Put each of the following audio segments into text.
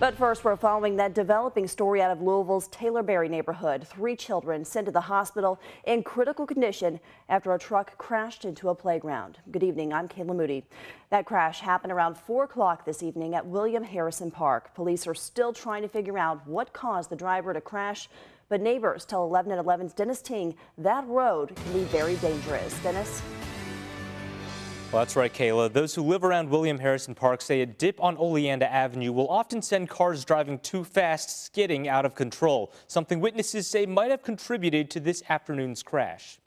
But first, we're following that developing story out of Louisville's Taylorberry neighborhood. 3 children sent to the hospital in critical condition after a truck crashed into a playground. Good evening, I'm Kayla Moody. That crash happened around 4 o'clock this evening at William Harrison Park. Police are still trying to figure out what caused the driver to crash, but neighbors tell 11 at 11's Dennis Ting that road can be very dangerous. Dennis? Well, that's right, Kayla. Those who live around William Harrison Park say a dip on Oleanda Avenue will often send cars driving too fast skidding out of control, something witnesses say might have contributed to this afternoon's crash.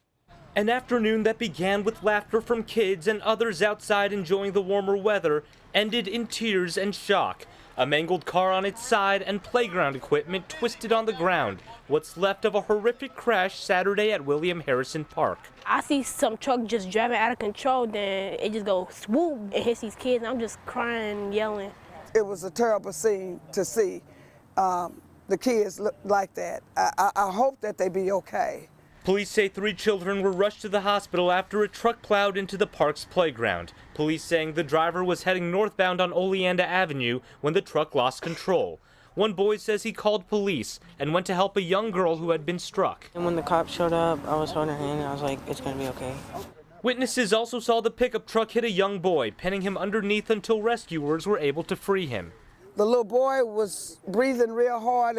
An afternoon that began with laughter from kids and others outside enjoying the warmer weather ended in tears and shock. A mangled car on its side and playground equipment twisted on the ground. What's left of a horrific crash Saturday at William Harrison Park. I see some truck just driving out of control, then it just goes swoop and hits these kids. I'm just crying and yelling. It was a terrible scene to see the kids look like that. I hope that they be okay. Police say 3 children were rushed to the hospital after a truck plowed into the park's playground. Police saying the driver was heading northbound on Oleanda Avenue when the truck lost control. One boy says he called police and went to help a young girl who had been struck. And when the cops showed up, I was holding her hand and I was like, it's going to be okay. Witnesses also saw the pickup truck hit a young boy, pinning him underneath until rescuers were able to free him. The little boy was breathing real hard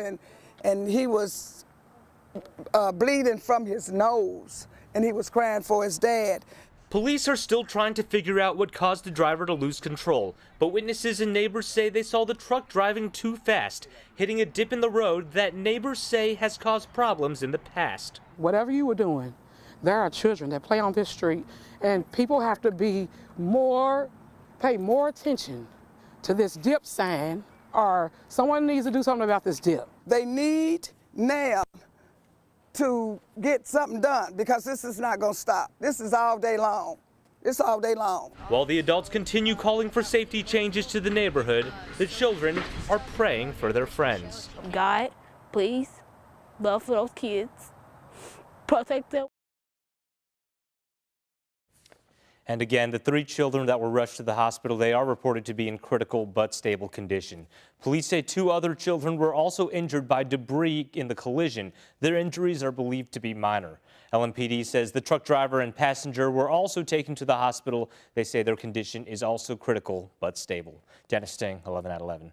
and he was bleeding from his nose, and he was crying for his dad. Police are still trying to figure out what caused the driver to lose control, but witnesses and neighbors say they saw the truck driving too fast, hitting a dip in the road that neighbors say has caused problems in the past. Whatever you were doing, there are children that play on this street, and people have to pay more attention to this dip sign, or someone needs to do something about this dip. They need now to get something done, because this is not going to stop. This is all day long. It's all day long. While the adults continue calling for safety changes to the neighborhood, the children are praying for their friends. God, please, love for those kids, protect them. And again, the 3 children that were rushed to the hospital, they are reported to be in critical but stable condition. Police say 2 other children were also injured by debris in the collision. Their injuries are believed to be minor. LMPD says the truck driver and passenger were also taken to the hospital. They say their condition is also critical but stable. Dennis Ting, 11 at 11.